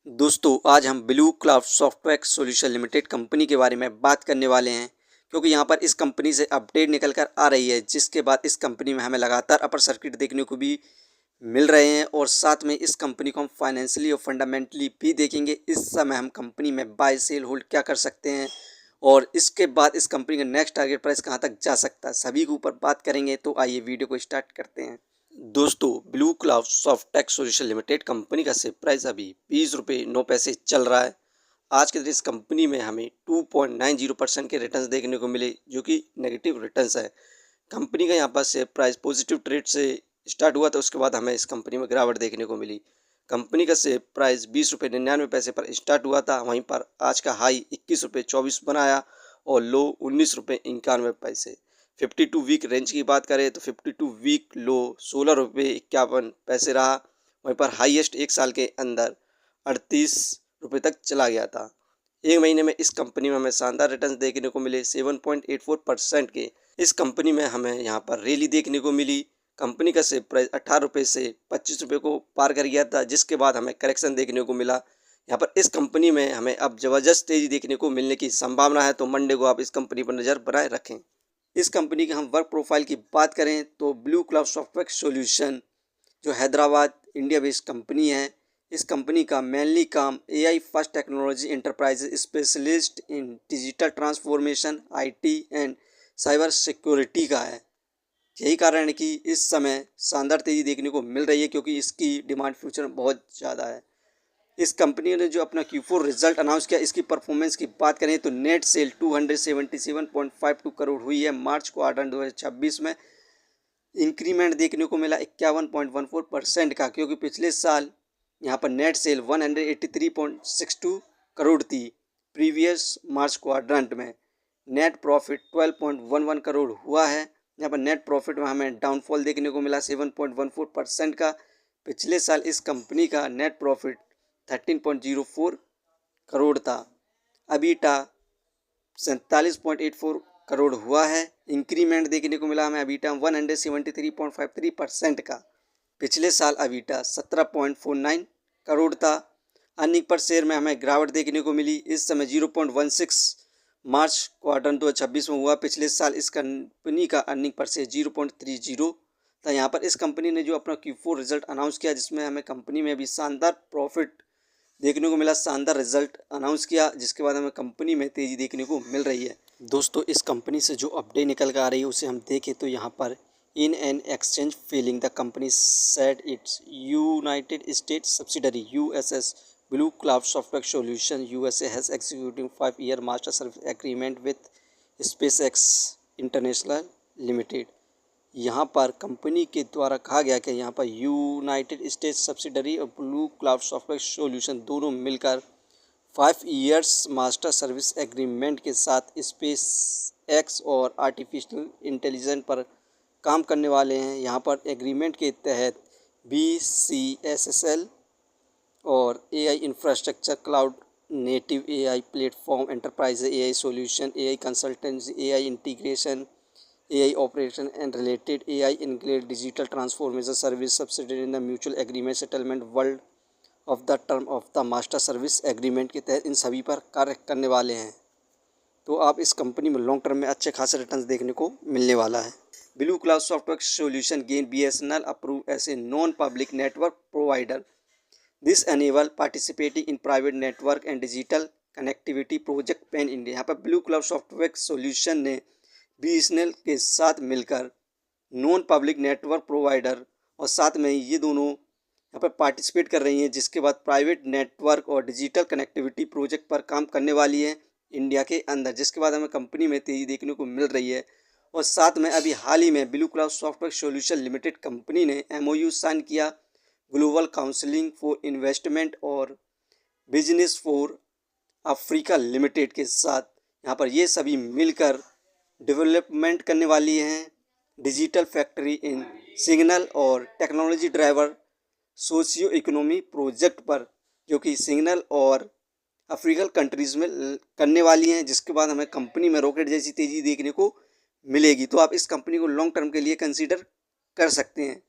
दोस्तों आज हम blue Cloud Software solution limited company के बारे में बात करने वाले हैं क्योंकि यहाँ पर इस कंपनी से अपडेट निकल कर आ रही है, जिसके बाद इस कंपनी में हमें लगातार अपर सर्किट देखने को भी मिल रहे हैं और साथ में इस कंपनी को हम फाइनेंशियली और फंडामेंटली भी देखेंगे। इस समय हम कंपनी में बाय सेल होल्ड क्या कर सकते हैं और इसके बाद इस कंपनी का नेक्स्ट टारगेट प्राइस कहाँ तक जा सकता है, सभी के ऊपर बात करेंगे। तो आइए वीडियो को स्टार्ट करते हैं। दोस्तों blue cloud Softtech solution limited company का शेयर प्राइस अभी 20 रुपये 9 पैसे चल रहा है। आज के दिन इस कंपनी में हमें 2.90% के रिटर्न्स देखने को मिले, जो कि नेगेटिव रिटर्न्स है। कंपनी का यहाँ पर शेयर प्राइस पॉजिटिव ट्रेड से स्टार्ट हुआ था, उसके बाद हमें इस कंपनी में गिरावट देखने को मिली। कंपनी का शेयर प्राइस 20 रुपये 99 पैसे पर स्टार्ट हुआ था, वहीं पर आज का हाई 21 रुपये 24 बनाया और लो 19 रुपये 91 पैसे। 52 वीक रेंज की बात करें तो 52 वीक लो 16 रुपये 51 पैसे रहा, वहीं पर हाईएस्ट एक साल के अंदर 38 रुपये तक चला गया था। एक महीने में इस कंपनी में हमें शानदार रिटर्न्स देखने को मिले 7.84% के। इस कंपनी में हमें यहाँ पर रैली देखने को मिली। कंपनी का शेयर प्राइस 18 रुपये से 25 रुपये को पार कर गया था, जिसके बाद हमें करेक्शन देखने को मिला। यहाँ पर इस कंपनी में हमें अब ज़बरदस्त तेज़ी देखने को मिलने की संभावना है, तो मंडे को आप इस कंपनी पर नज़र बनाए रखें। इस कंपनी के हम वर्क प्रोफाइल की बात करें तो ब्लू क्लाउड सॉफ्टवेयर सॉल्यूशन जो हैदराबाद इंडिया बेस्ड कंपनी है, इस कंपनी का मेनली काम AI first technology enterprise specialist in digital transformation, IT and cyber security का है। यही कारण है कि इस समय शानदार तेज़ी देखने को मिल रही है, क्योंकि इसकी डिमांड फ्यूचर में बहुत ज़्यादा है। इस कंपनी ने जो अपना Q4 रिजल्ट अनाउंस किया, इसकी परफॉर्मेंस की बात करें तो नेट सेल 277.52 करोड़ हुई है मार्च क्वार्टर 2026 में। इंक्रीमेंट देखने को मिला 51.14% का, क्योंकि पिछले साल यहाँ पर नेट सेल 183.62 करोड़ थी प्रीवियस मार्च क्वाड्रेंट में। नेट प्रॉफिट 12.11 करोड़ हुआ है। यहाँ पर नेट प्रॉफिट में हमें डाउनफॉल देखने को मिला 7.14% का। पिछले साल इस कंपनी का नेट प्रॉफिट 13.04 करोड़ था। अबीटा 47.84 करोड़ हुआ है। इंक्रीमेंट देखने को मिला हमें अबीटा 173.53% का। पिछले साल अबीटा 17.49 करोड़ था। अर्निंग पर शेयर में हमें गिरावट देखने को मिली, इस समय 0.16 मार्च क्वार्टर 2026 में हुआ। पिछले साल इस कंपनी का अर्निंग पर शेयर 0.30 था। यहाँ पर इस कंपनी ने जो अपना Q4 रिजल्ट अनाउंस किया, जिसमें हमें कंपनी में भी शानदार प्रॉफिट देखने को मिला, शानदार रिजल्ट अनाउंस किया, जिसके बाद हमें कंपनी में तेज़ी देखने को मिल रही है। दोस्तों इस कंपनी से जो अपडेट निकल कर आ रही है उसे हम देखें तो यहाँ पर in an exchange feeling the company said it's United states subsidiary USS blue Cloud Software solution USA has executing 5-year master service agreement with SpaceX international limited. यहाँ पर कंपनी के द्वारा कहा गया कि यहाँ पर यूनाइटेड स्टेट्स सब्सिडरी और ब्लू क्लाउड सॉफ्टवेयर सॉल्यूशन दोनों मिलकर 5 years मास्टर सर्विस एग्रीमेंट के साथ स्पेस एक्स और आर्टिफिशियल इंटेलिजेंस पर काम करने वाले हैं। यहाँ पर एग्रीमेंट के तहत BCSSL और AI infrastructure, cloud native AI platform, enterprise AI solution, AI consultancy, AI integration, AI operation and related AI include digital transformation service subsidiary in the mutual agreement settlement world of the term of the master service agreement के तहत इन सभी पर कार्य करने वाले हैं। तो आप इस कंपनी में लॉन्ग टर्म में अच्छे खासे रिटर्न्स देखने को मिलने वाला है। Blue Cloud Software Solution gain BSNL approve as a non public network provider. This enable participating in private network and digital connectivity project pan India. यहाँ पर ब्लू क्लाउड सॉफ्टवेयर सॉल्यूशन ने BSNL के साथ मिलकर नॉन पब्लिक नेटवर्क प्रोवाइडर और साथ में ये दोनों यहाँ पर पार्टिसिपेट कर रही हैं, जिसके बाद प्राइवेट नेटवर्क और डिजिटल कनेक्टिविटी प्रोजेक्ट पर काम करने वाली है इंडिया के अंदर, जिसके बाद हमें कंपनी में तेज़ी देखने को मिल रही है। और साथ में अभी हाल ही में blue Cloud Software solution limited company ने MOU साइन किया ग्लोबल काउंसिलिंग फॉर इन्वेस्टमेंट और बिजनेस फॉर अफ्रीका लिमिटेड के साथ। यहाँ पर ये सभी मिलकर डेवलपमेंट करने वाली हैं डिजिटल फैक्ट्री इन सिग्नल और technology driver socio economy project पर, जो कि सिग्नल और अफ्रीकन कंट्रीज़ में करने वाली हैं, जिसके बाद हमें कंपनी में रॉकेट जैसी तेज़ी देखने को मिलेगी। तो आप इस कंपनी को लॉन्ग टर्म के लिए कंसीडर कर सकते हैं।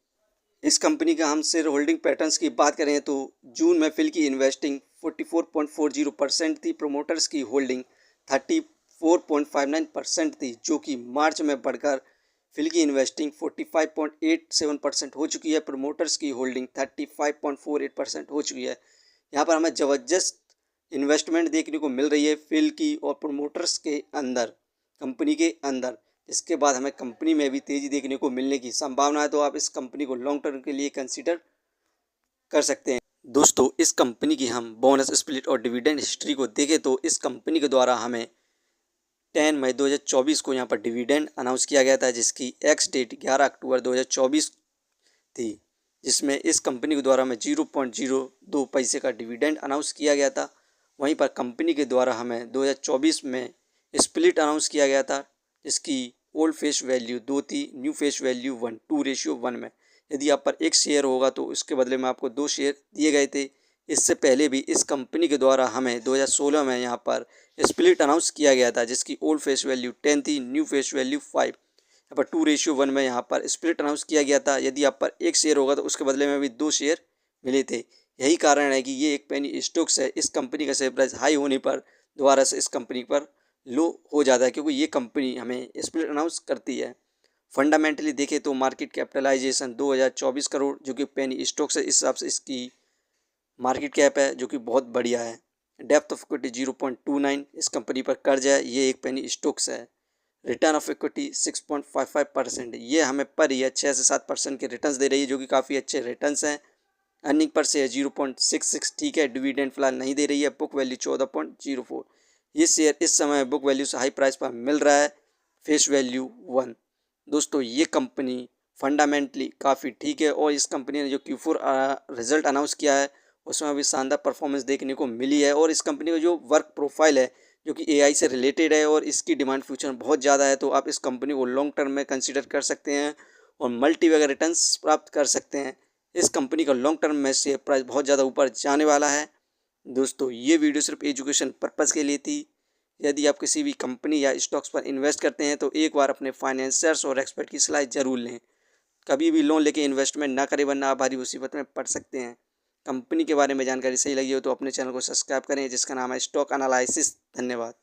इस कंपनी का हम शेयर होल्डिंग पैटर्न्स की बात करें तो जून में फिल की इन्वेस्टिंग 44.40% थी। प्रोमोटर्स की होल्डिंग 34.59% थी, जो कि मार्च में बढ़कर फिल की इन्वेस्टिंग 45.87% हो चुकी है। प्रोमोटर्स की होल्डिंग 35.48% हो चुकी है। यहाँ पर हमें ज़बरदस्त इन्वेस्टमेंट देखने को मिल रही है फिल की और प्रोमोटर्स के अंदर, कंपनी के अंदर। इसके बाद हमें कंपनी में भी तेज़ी देखने को मिलने की संभावना है, तो आप इस कंपनी को लॉन्ग टर्म के लिए कंसीडर कर सकते हैं। दोस्तों, इस कंपनी की हम बोनस स्प्लिट और डिविडेंड हिस्ट्री को देखें तो इस कंपनी के द्वारा हमें 10 मई 2024 को यहाँ पर डिविडेंड अनाउंस किया गया था, जिसकी एक्स डेट 11 अक्टूबर 2024 थी, जिसमें इस कंपनी के द्वारा हमें 0.02 पैसे का डिविडेंड अनाउंस किया गया था। वहीं पर कंपनी के द्वारा हमें 2024 में स्प्लिट अनाउंस किया गया था, जिसकी ओल्ड फेस वैल्यू 2 थी, न्यू फेस वैल्यू 1:1 में। यदि आप पर एक शेयर होगा तो उसके बदले में आपको 2 शेयर दिए गए थे। इससे पहले भी इस कंपनी के द्वारा हमें 2016 में यहाँ पर स्प्लिट अनाउंस किया गया था, जिसकी ओल्ड फेस वैल्यू 10 थी, न्यू फेस वैल्यू 5। यहाँ पर 2:1 में यहाँ पर स्प्लिट अनाउंस किया गया था। यदि आप पर एक शेयर होगा तो उसके बदले में भी 2 शेयर मिले थे। यही कारण है कि ये एक पेनी स्टॉक्स है। इस कंपनी का शेयर प्राइस हाई होने पर दोबारा से इस कंपनी पर लो हो जाता है, क्योंकि ये कंपनी हमें स्प्लिट अनाउंस करती है। फंडामेंटली देखें तो मार्केट कैपिटलाइजेशन 2024 करोड़, जो कि पेनी स्टॉक्स है, इस हिसाब से इसकी मार्केट कैप है, जो कि बहुत बढ़िया है। डेप्थ ऑफ इक्विटी 0.29, इस कंपनी पर कर्ज है, ये एक पेनी स्टॉक्स है। रिटर्न ऑफ इक्विटी 6.55%, ये हमें पर ईयर 6 से 7% के रिटर्न्स दे रही है, जो कि काफ़ी अच्छे रिटर्न्स हैं। अर्निंग पर शेयर 0.66, ठीक है। डिविडेंड फिलहाल नहीं दे रही है। बुक वैल्यू 14.04, ये शेयर इस समय बुक वैल्यू से हाई प्राइस पर मिल रहा है। Face value 1। दोस्तों, ये कंपनी फंडामेंटली काफ़ी ठीक है और इस कंपनी ने जो Q4 रिजल्ट अनाउंस किया है उसमें अभी शानदार परफॉर्मेंस देखने को मिली है। और इस कंपनी का जो वर्क प्रोफाइल है, जो कि AI से रिलेटेड है और इसकी डिमांड फ्यूचर में बहुत ज़्यादा है, तो आप इस कंपनी को लॉन्ग टर्म में कंसीडर कर सकते हैं और मल्टी वगैरह रिटर्न्स प्राप्त कर सकते हैं। इस कंपनी का लॉन्ग टर्म में शेयर प्राइस बहुत ज़्यादा ऊपर जाने वाला है। दोस्तों, ये वीडियो सिर्फ एजुकेशन पर्पज़ के लिए थी। यदि आप किसी भी कंपनी या स्टॉक्स पर इन्वेस्ट करते हैं तो एक बार अपने फाइनेंसर्स और एक्सपर्ट की सलाह जरूर लें। कभी भी लोन लेके इन्वेस्टमेंट ना करें, वरना आप भारी मुसीबत में पड़ सकते हैं। कंपनी के बारे में जानकारी सही लगी हो तो अपने चैनल को सब्सक्राइब करें, जिसका नाम है स्टॉक एनालिसिस। धन्यवाद।